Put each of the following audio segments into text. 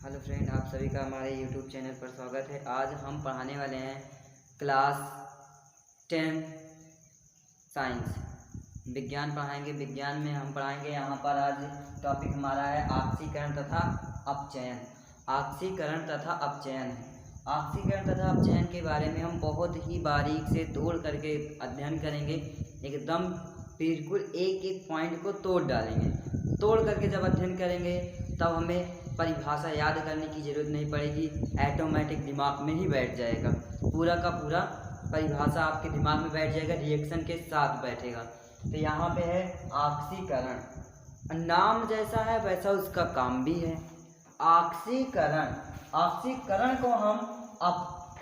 Hello friend, आप सभी का हमारे यूट्यूब चैनल पर स्वागत है। आज हम पढ़ाने वाले हैं क्लास 10 साइंस विज्ञान पढ़ाएंगे। विज्ञान में हम पढ़ाएंगे, यहाँ पर आज टॉपिक हमारा है ऑक्सीकरण तथा अपचयन। ऑक्सीकरण तथा अपचयन ऑक्सीकरण तथा अपचयन के बारे में हम बहुत ही बारीक से तोड़ करके अध्ययन करेंगे। एकदम बिल्कुल एक एक पॉइंट को तोड़ डालेंगे। तोड़ करके जब अध्ययन करेंगे तब हमें परिभाषा याद करने की ज़रूरत नहीं पड़ेगी, ऑटोमेटिक दिमाग में ही बैठ जाएगा। पूरा का पूरा परिभाषा आपके दिमाग में बैठ जाएगा, रिएक्शन के साथ बैठेगा। तो यहाँ पे है ऑक्सीकरण। नाम जैसा है वैसा उसका काम भी है। ऑक्सीकरण ऑक्सीकरण को हम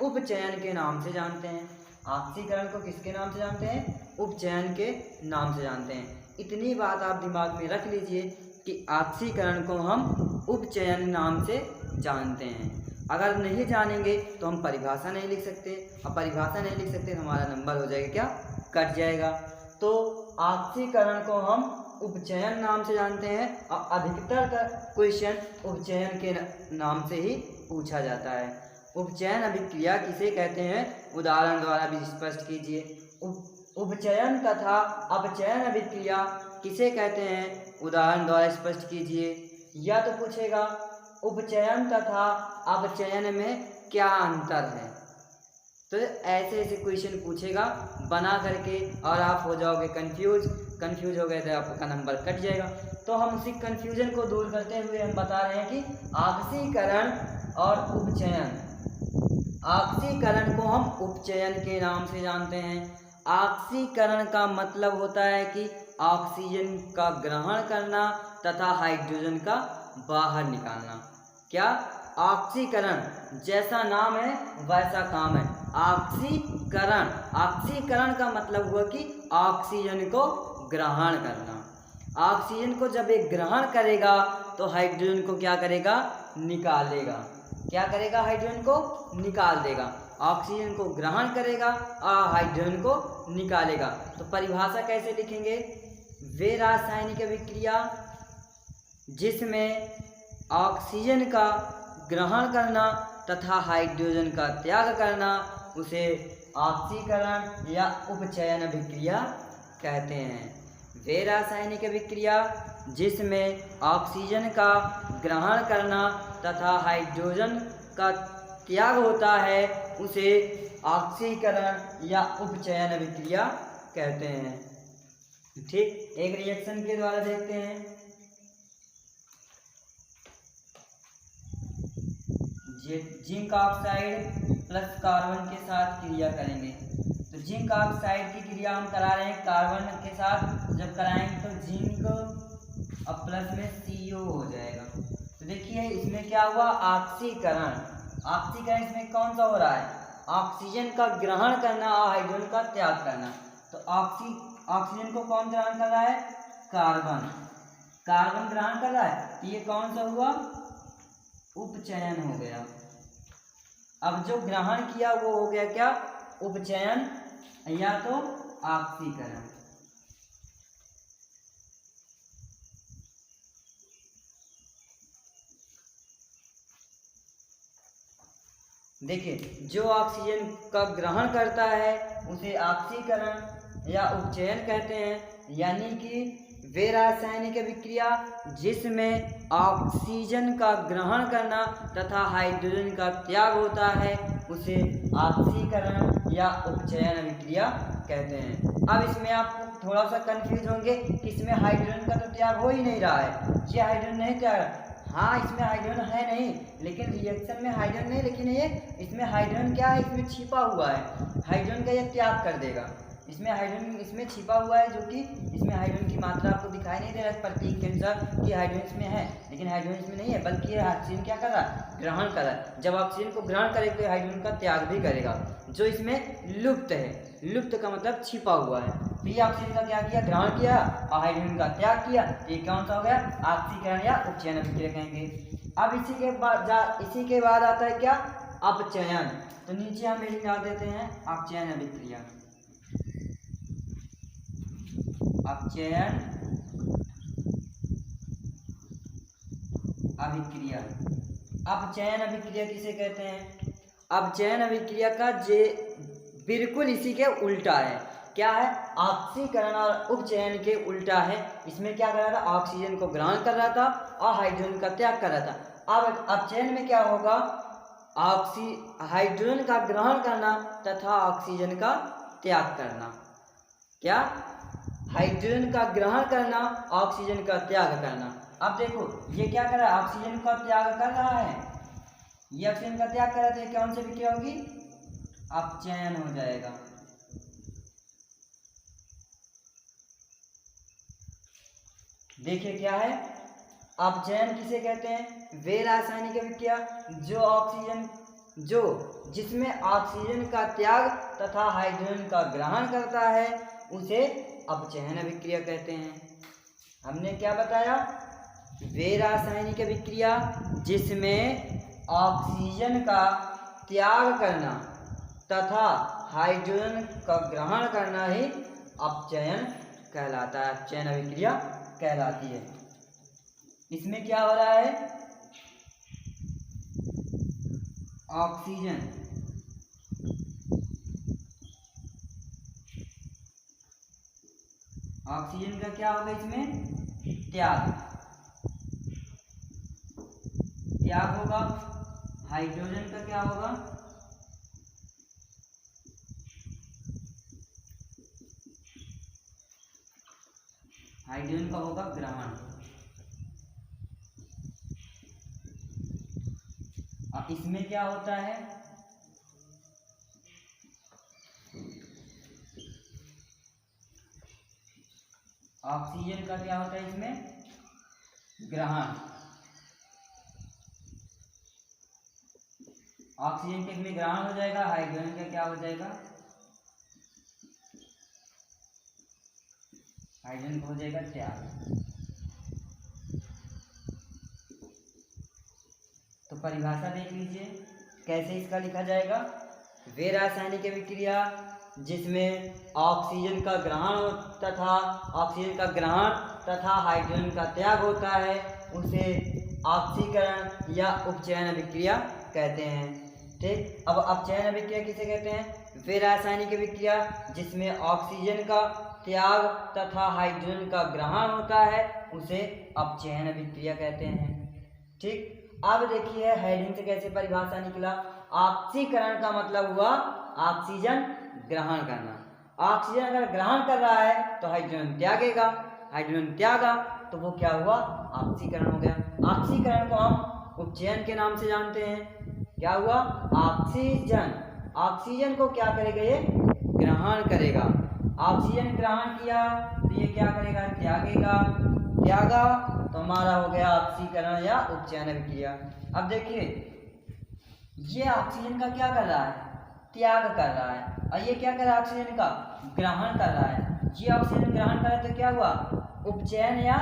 उपचयन के नाम से जानते हैं। ऑक्सीकरण को किसके नाम से जानते हैं? उपचयन के नाम से जानते हैं। इतनी बात आप दिमाग में रख लीजिए कि ऑक्सीकरण को हम उपचयन नाम से जानते हैं। अगर नहीं जानेंगे तो हम परिभाषा नहीं लिख सकते, और परिभाषा नहीं लिख सकते तो हमारा नंबर हो जाएगा क्या? कट जाएगा। तो ऑक्सीकरण को हम उपचयन नाम से जानते हैं, और अधिकतर का क्वेश्चन उपचयन के नाम से ही पूछा जाता है। उपचयन अभिक्रिया किसे कहते हैं? उदाहरण द्वारा भी स्पष्ट कीजिए। उपचयन तथा अपचयन अभिक्रिया किसे कहते हैं? उदाहरण द्वारा स्पष्ट कीजिए। या तो पूछेगा उपचयन तथा अपचयन में क्या अंतर है। तो ऐसे ऐसे क्वेश्चन पूछेगा बना करके, और आप हो जाओगे कंफ्यूज हो गए तो आपका नंबर कट जाएगा। तो हम उसी कंफ्यूजन को दूर करते हुए हम बता रहे हैं कि ऑक्सीकरण और उपचयन। ऑक्सीकरण को हम उपचयन के नाम से जानते हैं। ऑक्सीकरण का मतलब होता है कि ऑक्सीजन का ग्रहण करना तथा हाइड्रोजन का बाहर निकालना। क्या? ऑक्सीकरण जैसा नाम है वैसा काम है। ऑक्सीकरण ऑक्सीकरण का मतलब हुआ कि ऑक्सीजन को ग्रहण करना। ऑक्सीजन को जब एक ग्रहण करेगा तो हाइड्रोजन को क्या करेगा? निकालेगा। क्या करेगा? हाइड्रोजन को निकाल देगा। ऑक्सीजन को ग्रहण करेगा और हाइड्रोजन को निकालेगा। तो परिभाषा कैसे लिखेंगे? वे रासायनिक अभिक्रिया जिसमें ऑक्सीजन का ग्रहण करना तथा हाइड्रोजन का त्याग करना उसे ऑक्सीकरण या उपचयन अभिक्रिया कहते हैं। वे रासायनिक अभिक्रिया जिसमें ऑक्सीजन का ग्रहण करना तथा हाइड्रोजन का त्याग होता है उसे ऑक्सीकरण या उपचयन अभिक्रिया कहते हैं। ठीक, एक रिएक्शन के द्वारा देखते हैं। जिंक ऑक्साइड प्लस कार्बन के साथ क्रिया करेंगे। तो जिंक ऑक्साइड की क्रिया हम करा रहे हैं कार्बन के साथ। जब कराएंगे तो जिंक और प्लस में CO हो जाएगा। तो देखिए इसमें क्या हुआ? ऑक्सीकरण। ऑक्सीकरण इसमें कौन सा हो रहा है? ऑक्सीजन का ग्रहण करना और हाइड्रोजन का त्याग करना। तो ऑक्सीजन को कौन ग्रहण कर रहा है? कार्बन। कार्बन ग्रहण कर रहा है, तो ये कौन सा हुआ? उपचयन हो गया। अब जो ग्रहण किया वो हो गया क्या? उपचयन या तो ऑक्सीकरण। देखिए जो ऑक्सीजन का ग्रहण करता है उसे ऑक्सीकरण या उपचयन कहते हैं। यानी कि वे रासायनिक अभिक्रिया जिसमें ऑक्सीजन का ग्रहण करना तथा हाइड्रोजन का त्याग होता है उसे ऑक्सीकरण या उपचयन अभिक्रिया कहते हैं। अब इसमें आप थोड़ा सा कंफ्यूज होंगे कि इसमें हाइड्रोजन का तो त्याग हो ही नहीं रहा है। ये हाइड्रोजन नहीं त्याग, हाँ इसमें हाइड्रोजन है नहीं, लेकिन रिएक्शन में हाइड्रोजन नहीं, लेकिन ये इसमें हाइड्रोजन क्या है? इसमें छिपा हुआ है। हाइड्रोजन का ये त्याग कर देगा। इसमें हाइड्रोजन इसमें छिपा हुआ है, जो कि इसमें हाइड्रोजन की मात्रा आपको दिखाई नहीं दे रहा है प्रतीक के अनुसार कि हाइड्रोजन इसमें है, लेकिन हाइड्रोजन इसमें नहीं है, बल्कि ये ऑक्सीजन क्या कर रहा है? ग्रहण कर रहा है। जब ऑक्सीजन को ग्रहण करेगा तो हाइड्रोजन का त्याग भी करेगा, जो इसमें लुप्त है। लुप्त का मतलब छिपा हुआ है। तो ये ऑक्सीजन का क्या किया? ग्रहण किया और हाइड्रोजन का त्याग किया। ये कौन सा हो गया? ऑक्सीकरण या उपचयन अभिक्रिया कहेंगे। अब इसी के बाद आता है क्या? अपचयन। तो नीचे हम लिख देते हैं अपचयन अभिक्रिया। अपचयन अभिक्रिया अपचयन अभिक्रिया किसे कहते हैं? अपचयन अभिक्रिया का जे बिल्कुल इसी के उल्टा है। क्या है? ऑक्सीकरण और उपचयन के उल्टा है। इसमें क्या कर रहा था? ऑक्सीजन को ग्रहण कर रहा था और हाइड्रोजन का त्याग कर रहा था। अब अपचयन में क्या होगा? हाइड्रोजन का ग्रहण करना तथा ऑक्सीजन का त्याग करना। क्या? हाइड्रोजन का ग्रहण करना, ऑक्सीजन का त्याग करना। अब देखो ये क्या कर रहा है? ऑक्सीजन का त्याग कर रहा है, ये ऑक्सीजन का त्याग कर रहा है, तो ये कौन सी अभिक्रिया होगी? अपचयन हो जाएगा। देखिए क्या है? अपचयन किसे कहते हैं? वे रासायनिक अभिक्रिया जिसमें ऑक्सीजन का त्याग तथा हाइड्रोजन का ग्रहण करता है उसे अपचयन अभिक्रिया कहते हैं। हमने क्या बताया? वे रासायनिक अभिक्रिया जिसमें ऑक्सीजन का त्याग करना तथा हाइड्रोजन का ग्रहण करना ही अपचयन कहलाता है, अपचयन अभिक्रिया कहलाती है। इसमें क्या हो रहा है? ऑक्सीजन का क्या होगा? इसमें त्याग होगा। हाइड्रोजन का क्या होगा? हाइड्रोजन का होगा ग्रहण। और इसमें क्या होता है? ऑक्सीजन का क्या होता है? इसमें ग्रहण। ऑक्सीजन के इसमें ग्रहण हो जाएगा, हाइड्रोजन का क्या हो जाएगा? हाइड्रोजन का हो जाएगा त्याग। तो परिभाषा देख लीजिए कैसे इसका लिखा जाएगा। वे रासायनिक अभिक्रिया जिसमें ऑक्सीजन का ग्रहण तथा हाइड्रोजन का त्याग होता है उसे ऑक्सीकरण या उपचयन अभिक्रिया कहते हैं। ठीक, अब अपचयन अभिक्रिया किसे कहते हैं? वे रासायनिक अभिक्रिया जिसमें ऑक्सीजन का त्याग तथा हाइड्रोजन का ग्रहण होता है उसे अपचयन अभिक्रिया कहते हैं। ठीक, अब देखिए हेडिंग से कैसे परिभाषा निकला। ऑक्सीकरण का मतलब हुआ ऑक्सीजन ग्रहण करना। ऑक्सीजन अगर ग्रहण कर रहा है तो हाइड्रोजन त्यागेगा, हाइड्रोजन त्यागा तो वो क्या हुआ? ऑक्सीकरण हो गया। ऑक्सीकरण को हम उपचयन के नाम से जानते हैं। क्या हुआ? ऑक्सीजन को क्या करेगा? ये ग्रहण करेगा। ऑक्सीजन ग्रहण किया तो ये क्या करेगा? त्यागा तो हमारा हो गया ऑक्सीकरण या उपचयन अभिक्रिया। अब देखिए ये ऑक्सीजन का क्या कर रहा है? त्याग कर रहा है, और ये क्या कर रहा है? ऑक्सीजन का ग्रहण कर रहा है। ये ऑक्सीजन ग्रहण कर रहा है तो क्या हुआ? उपचयन या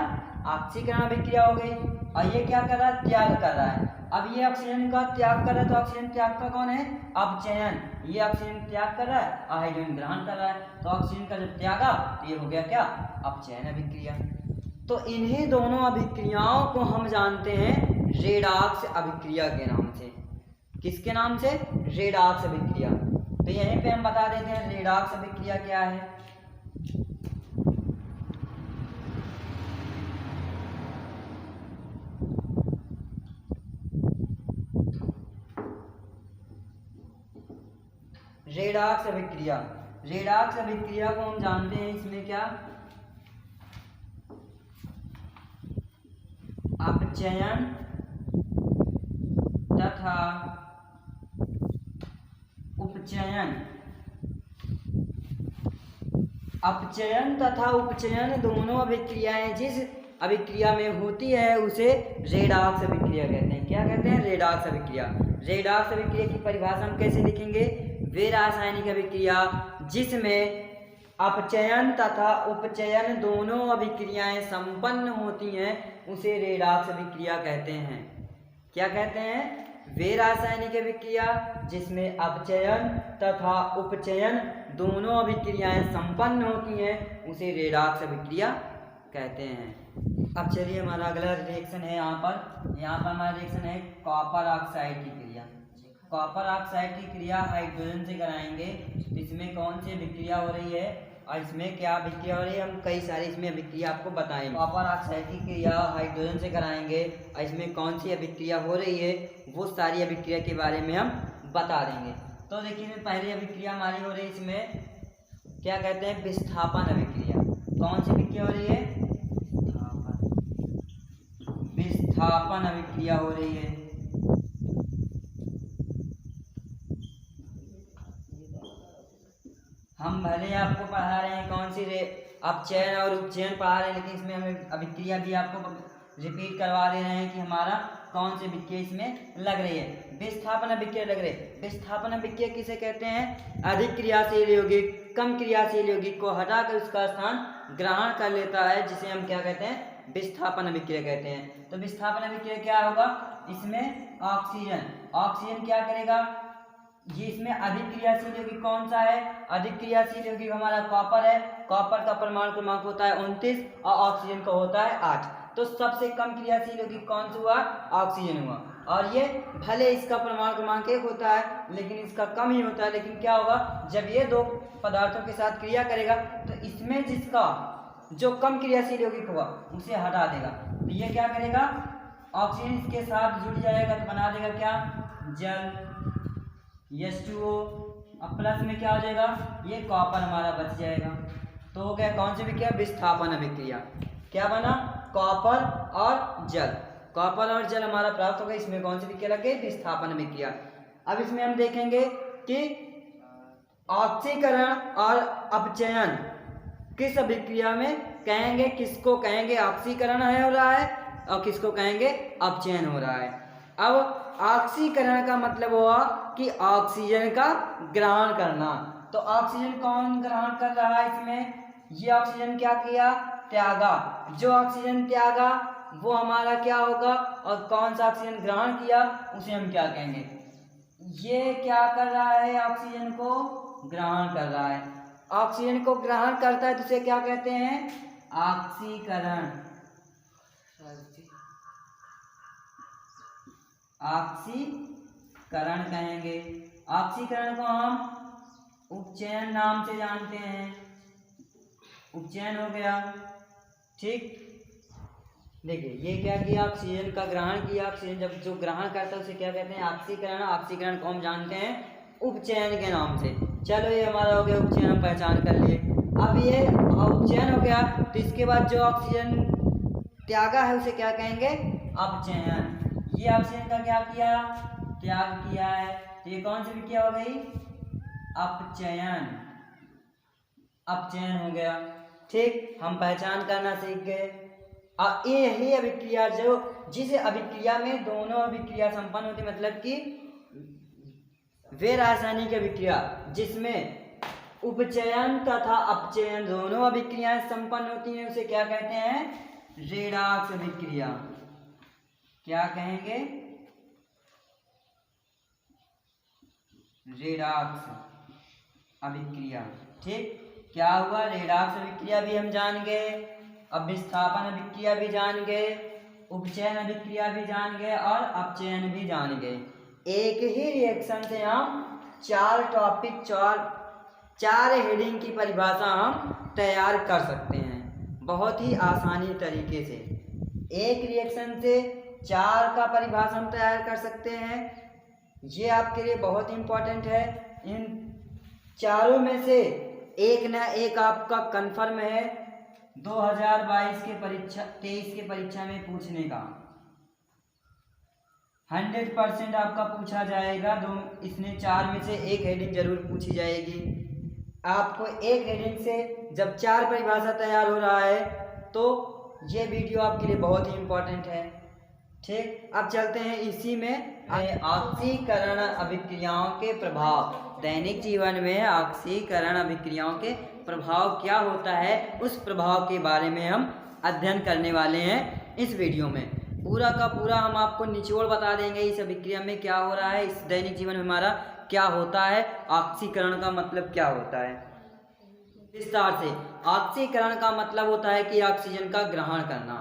ऑक्सीकरण अभिक्रिया हो गई। और ये क्या कर रहा है? त्याग कर रहा है। अब ये ऑक्सीजन का त्याग कर रहा है तो ऑक्सीजन त्याग का कौन है? अपचयन। ये ऑक्सीजन त्याग कर रहा है और हाइड्रोजन ग्रहण कर रहा है, तो ऑक्सीजन का जब त्यागा तो ये हो गया क्या? अपचयन अभिक्रिया। तो इन्हीं दोनों अभिक्रियाओं को हम जानते हैं रेडॉक्स अभिक्रिया के नाम से। किसके नाम से? रेडॉक्स अभिक्रिया। तो यहीं पे हम बता देते हैं रेडॉक्स अभिक्रिया क्या है। रेडॉक्स अभिक्रिया को हम जानते हैं इसमें क्या? अपचयन तथा उपचयन दोनों अभिक्रियाएं जिस अभिक्रिया में होती है उसे रेडॉक्स अभिक्रिया कहते हैं। क्या कहते हैं? रेडॉक्स अभिक्रिया। रेडॉक्स अभिक्रिया की परिभाषा हम कैसे लिखेंगे? वे रासायनिक अभिक्रिया जिसमें अपचयन तथा उपचयन दोनों अभिक्रियाएं संपन्न होती हैं उसे रेडॉक्स अभिक्रिया कहते हैं। क्या कहते हैं? वे रासायनिक अभिक्रिया जिसमें अपचयन तथा उपचयन दोनों अभिक्रियाएं संपन्न होती हैं उसे रेडॉक्स अभिक्रिया कहते हैं। अब चलिए हमारा अगला रिएक्शन है यहाँ पर हमारा रिएक्शन है कॉपर ऑक्साइड की क्रिया। कॉपर ऑक्साइड की क्रिया हाइड्रोजन से कराएंगे। इसमें कौन सी अभिक्रिया हो रही है और इसमें क्या अभिक्रिया हो रही है, हम कई सारी इसमें अभिक्रिया आपको बताएंगे। कॉपर ऑक्साइड की क्रिया हाइड्रोजन से कराएंगे और इसमें कौन सी अभिक्रिया हो रही है वो सारी अभिक्रिया के बारे में हम बता देंगे। तो देखिए पहली अभिक्रिया हमारी हो रही है, इसमें क्या कहते हैं, विस्थापन अभिक्रिया। कौन सी अभिक्रिया हो रही है, विस्थापन अभिक्रिया हो रही है। हम भले आपको पढ़ा रहे हैं कौन सी अपचयन और उपचयन पढ़ा रहे हैं, लेकिन इसमें हमें अभिक्रिया भी आपको रिपीट करवा दे रहे हैं कि हमारा कौन सी अभिक्रिया इसमें लग रही है। विस्थापन अभिक्रिया लग रही है। विस्थापन अभिक्रिया किसे कहते हैं, अधिक क्रियाशील यौगिक कम क्रियाशील यौगिक को हटाकर उसका स्थान ग्रहण कर लेता है, जिसे हम क्या कहते हैं, विस्थापन अभिक्रिया कहते हैं। तो विस्थापन अभिक्रिया क्या होगा, इसमें ऑक्सीजन क्या करेगा, ये इसमें अधिक क्रियाशील यौगिक कौन सा है, अधिक क्रियाशील यौगिक हमारा कॉपर है। कॉपर का परमाणु क्रमांक होता है 29 और ऑक्सीजन का होता है 8। तो सबसे कम क्रियाशील यौगिक कौन सा हुआ, ऑक्सीजन हुआ। और ये भले इसका परमाणु क्रमांक 1 होता है लेकिन इसका कम ही होता है, लेकिन क्या होगा, जब ये दो पदार्थों के साथ क्रिया करेगा तो इसमें जिसका जो कम क्रियाशील यौगिक होगा उसे हटा देगा। तो ये क्या करेगा, ऑक्सीजन इसके साथ जुड़ जाएगा तो बना देगा क्या, जल H2O। अब प्लस में क्या हो जाएगा, ये कॉपर हमारा बच जाएगा। तो हो गया कौन सी अभिक्रिया, विस्थापन अभिक्रिया। क्या बना, कॉपर और जल, कॉपर और जल हमारा प्राप्त हो गया। इसमें कौन सी अभिक्रिया लग गई, विस्थापन अभिक्रिया। अब इसमें हम देखेंगे कि ऑक्सीकरण और अपचयन किस अभिक्रिया में कहेंगे, किसको कहेंगे ऑक्सीकरण है हो रहा है और किसको कहेंगे अपचयन हो रहा है। अब ऑक्सीकरण का मतलब हुआ कि ऑक्सीजन का ग्रहण करना। तो ऑक्सीजन कौन ग्रहण कर रहा है इसमें, ये ऑक्सीजन क्या किया, त्यागा। जो ऑक्सीजन त्यागा वो हमारा क्या होगा, और कौन सा ऑक्सीजन ग्रहण किया उसे हम क्या कहेंगे, ये क्या कर रहा है, ऑक्सीजन को ग्रहण कर रहा है। ऑक्सीजन को ग्रहण करता है तो उसे क्या कहते हैं, ऑक्सीकरण। ऑक्सीकरण कहेंगे। ऑक्सीकरण को हम उपचयन नाम से जानते हैं, उपचयन हो गया। ठीक, देखिए ये क्या किया, ऑक्सीजन का ग्रहण किया। ऑक्सीजन जब जो ग्रहण करता है उसे क्या कहते हैं, ऑक्सीकरण। ऑक्सीकरण को हम जानते हैं उपचयन के नाम से। चलो ये हमारा हो गया उपचयन, हम पहचान कर लिए। अब ये उपचयन हो गया तो इसके बाद जो ऑक्सीजन त्यागा है उसे क्या कहेंगे, अपचयन। ये ऑक्सीजन का क्या किया, त्याग किया है, तो ये कौन सी अभिक्रिया हो गई, अपचयन। अपचयन हो गया। ठीक, हम पहचान करना सीख गए। यही अभिक्रिया जो जिस अभिक्रिया में दोनों अभिक्रिया संपन्न होती, मतलब कि वे रासायनिक अभिक्रिया जिसमें उपचयन तथा अपचयन दोनों अभिक्रियाएं संपन्न होती हैं उसे क्या कहते हैं, रेडॉक्स अभिक्रिया। क्या कहेंगे, रेडॉक्स अभिक्रिया। ठीक, क्या हुआ, रेडॉक्स अभिक्रिया भी हम जान गए। अब विस्थापन अभिक्रिया भी जान गए, उपचयन अभिक्रिया भी जान गए और अपचयन भी जान गए। एक ही रिएक्शन से हम 4 टॉपिक 4 हेडिंग की परिभाषा हम तैयार कर सकते हैं बहुत ही आसानी तरीके से। एक रिएक्शन से 4 का परिभाषा हम तैयार कर सकते हैं। ये आपके लिए बहुत इम्पोर्टेंट है। इन चारों में से एक ना एक आपका कंफर्म है 2022 के 23 के परीक्षा में पूछने का 100% आपका पूछा जाएगा। इसमें 4 में से एक हेडिंग जरूर पूछी जाएगी। आपको एक हेडिंग से जब 4 परिभाषा तैयार हो रहा है तो ये वीडियो आपके लिए बहुत ही इम्पोर्टेंट है। ठीक, अब चलते हैं इसी में ऑक्सीकरण अभिक्रियाओं के प्रभाव। दैनिक जीवन में ऑक्सीकरण अभिक्रियाओं के प्रभाव क्या होता है, उस प्रभाव के बारे में हम अध्ययन करने वाले हैं इस वीडियो में। पूरा का पूरा हम आपको निचोड़ बता देंगे इस अभिक्रिया में क्या हो रहा है, इस दैनिक जीवन में हमारा क्या होता है, ऑक्सीकरण का मतलब क्या होता है। विस्तार से, ऑक्सीकरण का मतलब होता है कि ऑक्सीजन का ग्रहण करना।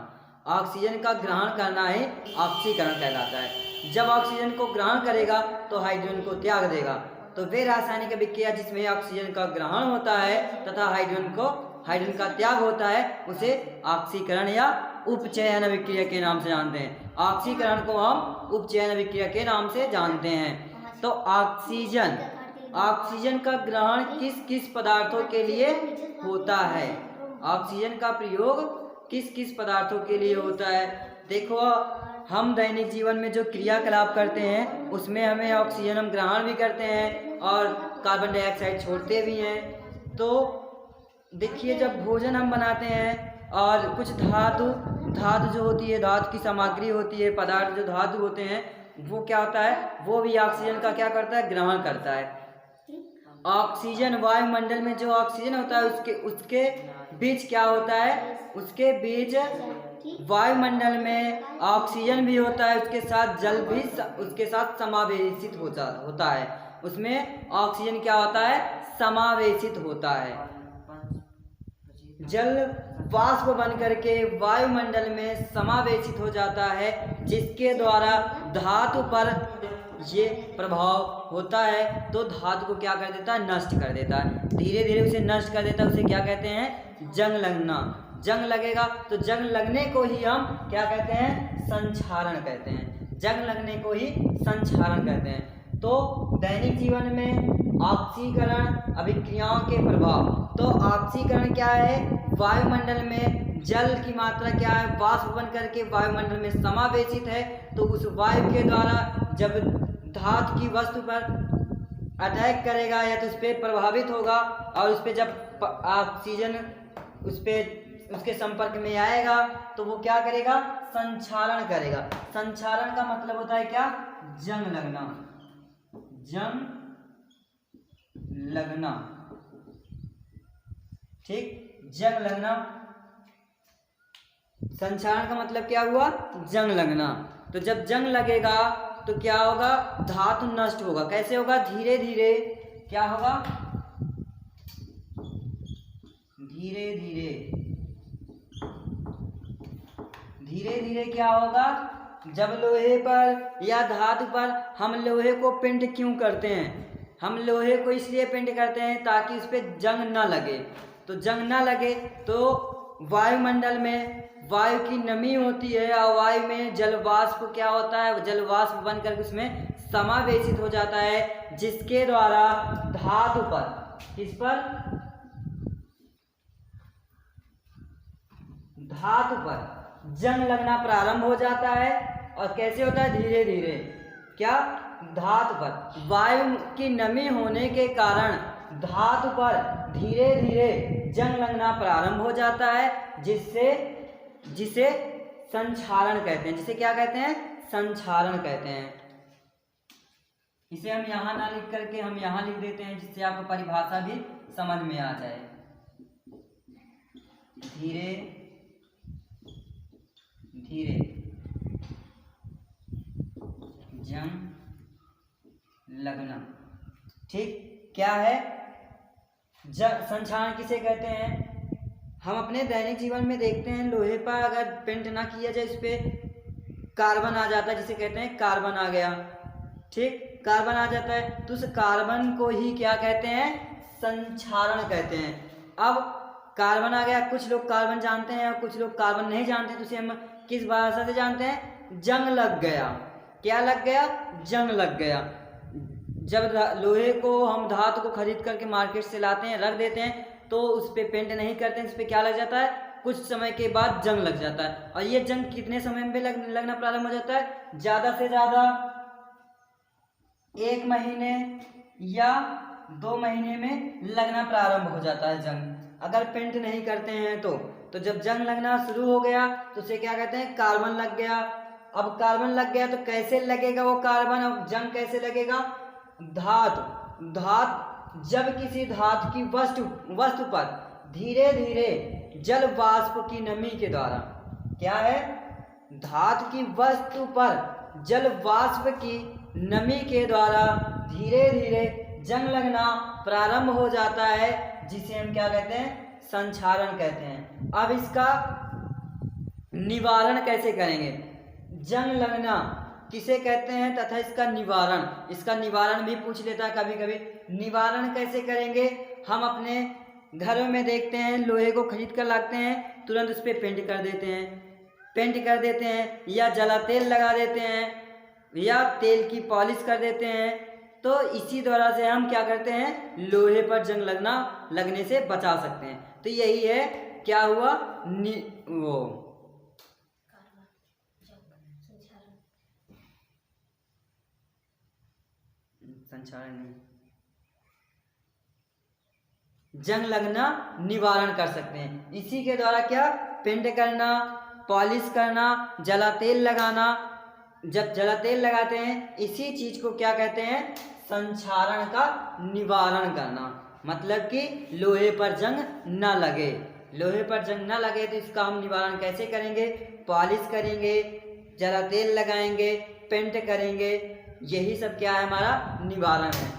ऑक्सीजन का ग्रहण करना ही ऑक्सीकरण कहलाता है। जब ऑक्सीजन को ग्रहण करेगा तो हाइड्रोजन को त्याग देगा। तो वे रासायनिक अभिक्रिया जिसमें ऑक्सीजन का ग्रहण होता है तथा हाइड्रोजन का त्याग होता है उसे ऑक्सीकरण या उपचयन अभिक्रिया के नाम से जानते हैं। ऑक्सीकरण को हम उपचयन अभिक्रिया के नाम से जानते हैं। तो ऑक्सीजन का ग्रहण किस किस पदार्थों के लिए होता है? ऑक्सीजन का प्रयोग किस किस पदार्थों के लिए होता है? देखो, हम दैनिक जीवन में जो क्रियाकलाप करते हैं उसमें हमें ऑक्सीजन हम ग्रहण भी करते हैं और कार्बन डाइऑक्साइड छोड़ते भी हैं। तो देखिए, जब भोजन हम बनाते हैं और कुछ धातु जो होती है, धातु की सामग्री होती है, पदार्थ जो धातु होते हैं, वो क्या होता है, वो भी ऑक्सीजन का क्या करता है, ग्रहण करता है। ऑक्सीजन वायुमंडल में जो ऑक्सीजन होता है उसके बीच क्या होता है, उसके बीच वायुमंडल में ऑक्सीजन भी होता है, उसके साथ जल भी उसके साथ समावेशित होता है। उसमें ऑक्सीजन क्या होता है, समावेशित होता है। जल वाष्प बन करके वायुमंडल में समावेशित हो जाता है, जिसके द्वारा धातु पर ये प्रभाव होता है। तो धातु को क्या कर देता है, नष्ट कर देता है, धीरे धीरे उसे नष्ट कर देता है। उसे क्या कहते हैं, जंग लगना। जंग लगेगा तो जंग लगने को ही हम क्या कहते हैं, संक्षारण कहते हैं। जंग लगने को ही संक्षारण कहते हैं। तो दैनिक जीवन में ऑक्सीकरण अभिक्रियाओं के प्रभाव, तो ऑक्सीकरण क्या है, वायुमंडल में जल की मात्रा क्या है, वाष्प बन करके वायुमंडल में समावेशित है। तो उस वायु के द्वारा जब धातु की वस्तु पर अटैक करेगा या तो उस पर प्रभावित होगा और उस पर जब ऑक्सीजन उसके संपर्क में आएगा तो वो क्या करेगा, संक्षारण करेगा। संक्षारण का मतलब होता है क्या, जंग लगना। जंग लगना, ठीक, जंग लगना। संक्षारण का मतलब क्या हुआ, जंग लगना। तो जब जंग लगेगा तो क्या होगा, धातु नष्ट होगा। कैसे होगा, धीरे धीरे क्या होगा, धीरे धीरे क्या होगा, जब लोहे पर या धातु पर हम लोहे को पेंट क्यों करते हैं, हम लोहे को इसलिए पेंट करते हैं ताकि उस पर जंग ना लगे। तो जंग ना लगे तो वायुमंडल में वायु की नमी होती है और वायु में जल वाष्प क्या होता है, जल वाष्प बनकर उसमें समावेशित हो जाता है, जिसके द्वारा धातु पर, किस पर, धातु पर जंग लगना प्रारंभ हो जाता है। और कैसे होता है, धीरे धीरे, क्या, धातु पर वायु की नमी होने के कारण धातु पर धीरे धीरे जंग लगना प्रारंभ हो जाता है, जिसे संक्षारण कहते हैं। जिसे क्या कहते हैं, संक्षारण कहते हैं। इसे हम यहाँ ना लिख करके हम यहाँ लिख देते हैं, जिससे आपको परिभाषा भी समझ में आ जाए। धीरे धीरे जंग लगना, ठीक, क्या है, संक्षारण किसे कहते हैं। हम अपने दैनिक जीवन में देखते हैं, लोहे पर अगर पेंट ना किया जाए, इस पे कार्बन आ जाता है, जिसे कहते हैं कार्बन आ गया, ठीक, कार्बन आ जाता है। तो उस कार्बन को ही क्या कहते हैं, संक्षारण कहते हैं। अब कार्बन आ गया, कुछ लोग कार्बन जानते हैं और कुछ लोग कार्बन नहीं जानते, तो उसे हम किस भाषा से जानते हैं, जंग लग गया। क्या लग गया, जंग लग गया। जब लोहे को हम धातु को खरीद करके मार्केट से लाते हैं, रख देते हैं, तो उस पर पेंट नहीं करते हैं, उस पर क्या लग जाता है, कुछ समय के बाद जंग लग जाता है। और ये जंग कितने समय में लगना प्रारंभ हो जाता है, ज़्यादा से ज़्यादा 1 महीने या 2 महीने में लगना प्रारंभ हो जाता है जंग, अगर पेंट नहीं करते हैं तो जब जंग लगना शुरू हो गया तो उसे क्या कहते हैं, कार्बन लग गया। अब कार्बन लग गया तो कैसे लगेगा वो कार्बन, अब जंग कैसे लगेगा, धातु जब किसी धातु की वस्तु पर धीरे धीरे जल वाष्प की नमी के द्वारा, क्या है, धातु की वस्तु पर जल वाष्प की नमी के द्वारा धीरे धीरे जंग लगना प्रारंभ हो जाता है, जिसे हम क्या कहते हैं, संक्षारण कहते हैं। अब इसका निवारण कैसे करेंगे। जंग लगना किसे कहते हैं तथा इसका निवारण भी पूछ लेता है कभी कभी। निवारण कैसे करेंगे, हम अपने घरों में देखते हैं लोहे को खरीद कर लाते हैं, तुरंत उस पर पेंट कर देते हैं या जला तेल लगा देते हैं या तेल की पॉलिश कर देते हैं। तो इसी द्वारा से हम क्या करते हैं, लोहे पर जंग लगने से बचा सकते हैं। तो यही है, क्या हुआ, संचारण नहीं, जंग लगना निवारण कर सकते हैं। इसी के द्वारा क्या, पेंट करना, पॉलिश करना, जला तेल लगाना। जब जला तेल लगाते हैं इसी चीज को क्या कहते हैं, संचारण का निवारण करना। मतलब कि लोहे पर जंग न लगे। लोहे पर जंग न लगे तो इसका हम निवारण कैसे करेंगे, पॉलिश करेंगे, जला तेल लगाएंगे, पेंट करेंगे। यही सब क्या है, हमारा निवारण है।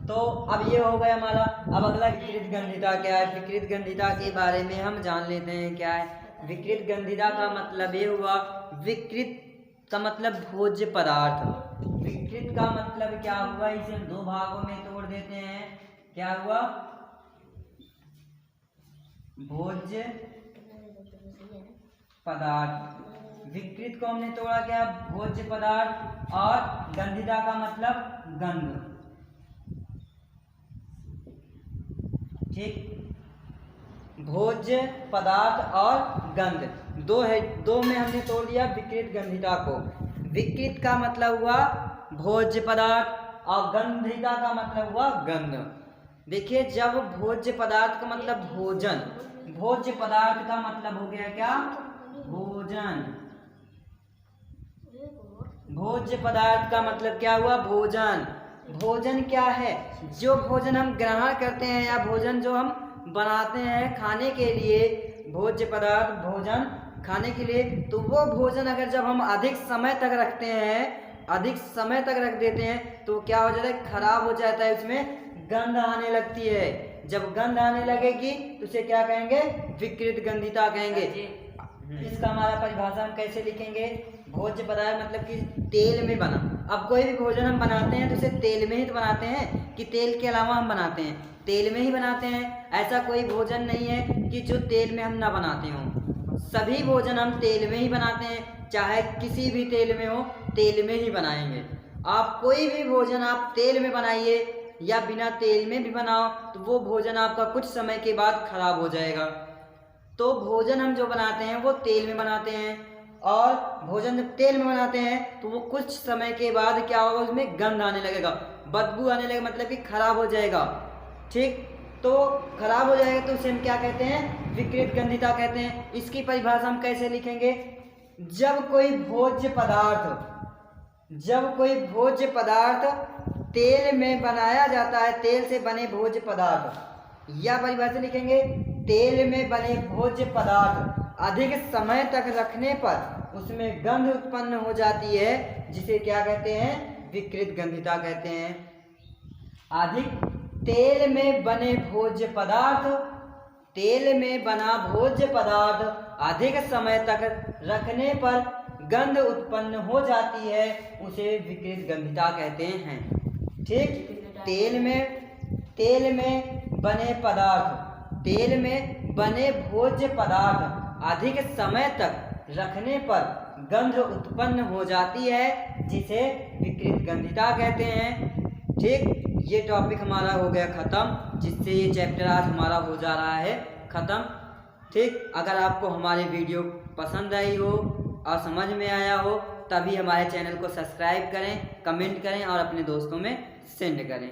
तो अब ये हो गया हमारा। अब अगला विकृत गंधिता क्या है। विकृत गंधिता के बारे में हम जान लेते हैं क्या है। विकृत गंधिता का मतलब ये हुआ, विकृत का मतलब भोज्य पदार्थ। विकृत का मतलब क्या हुआ, इसे हम दो भागों में तोड़ देते हैं। क्या हुआ, भोज्य पदार्थ। विकृत को हमने तोड़ा क्या, भोज्य पदार्थ, और गंधिता का मतलब गंध। ठीक, भोज्य पदार्थ और गंध दो है, दो में हमने तोड़ दिया विकृत गंधिता को। विकृत का मतलब हुआ भोज्य पदार्थ और गंधिता का मतलब हुआ गंध। देखिए, जब भोज्य पदार्थ का मतलब भोजन, भोज्य पदार्थ का मतलब हो गया क्या, भोजन। भोज्य पदार्थ का मतलब क्या हुआ, भोजन। भोजन क्या है, जो भोजन हम ग्रहण करते हैं या भोजन जो हम बनाते हैं खाने के लिए, भोज्य पदार्थ भोजन खाने के लिए। तो वो भोजन अगर जब हम अधिक समय तक रखते हैं, अधिक समय तक रख देते हैं, तो क्या हो जाता है, खराब हो जाता है, उसमें गंध आने लगती है। जब गंध आने लगेगी तो उसे क्या कहेंगे, विकृत गंधिता कहेंगे। इसका हमारा परिभाषा हम कैसे लिखेंगे, भोज्य पदार्थ मतलब कि तेल में बना। अब कोई भी भोजन हम बनाते हैं तो उसे तेल में ही तो बनाते हैं, कि तेल के अलावा हम बनाते हैं, तेल में ही बनाते हैं। ऐसा कोई भोजन नहीं है कि जो तेल में हम ना बनाते हों। सभी भोजन हम तेल में ही बनाते हैं, चाहे किसी भी तेल में हो, तेल में ही बनाएंगे। आप कोई भी भोजन आप तेल में बनाइए या बिना तेल में भी बनाओ तो वो भोजन आपका कुछ समय के बाद खराब हो जाएगा। तो भोजन हम जो बनाते हैं वो तेल में बनाते हैं, और भोजन जब तेल में बनाते हैं तो वो कुछ समय के बाद क्या होगा, उसमें गंध आने लगेगा, बदबू आने लगेगा, मतलब कि खराब हो जाएगा। ठीक, तो खराब हो जाएगा तो उसे हम क्या कहते हैं, विकृत गंधिता कहते हैं। इसकी परिभाषा हम कैसे लिखेंगे, जब कोई भोज्य पदार्थ तेल में बनाया जाता है, तेल से बने भोज्य पदार्थ, या परिभाषा लिखेंगे, तेल में बने भोज्य पदार्थ अधिक समय तक रखने पर उसमें गंध उत्पन्न हो जाती है, जिसे क्या कहते हैं, विकृत गंधिता कहते हैं। अधिक तेल में बने भोज्य पदार्थ, तेल में बना भोज्य पदार्थ अधिक समय तक रखने पर गंध उत्पन्न हो जाती है, उसे विकृत गंधिता कहते हैं। ठीक, तेल में बने पदार्थ, तेल में बने भोज्य पदार्थ अधिक समय तक रखने पर गंध उत्पन्न हो जाती है, जिसे विकृत गंधिता कहते हैं। ठीक, ये टॉपिक हमारा हो गया ख़त्म, जिससे ये चैप्टर आज हमारा हो जा रहा है ख़त्म। ठीक, अगर आपको हमारी वीडियो पसंद आई हो और समझ में आया हो, तभी हमारे चैनल को सब्सक्राइब करें, कमेंट करें और अपने दोस्तों में सेंड करें।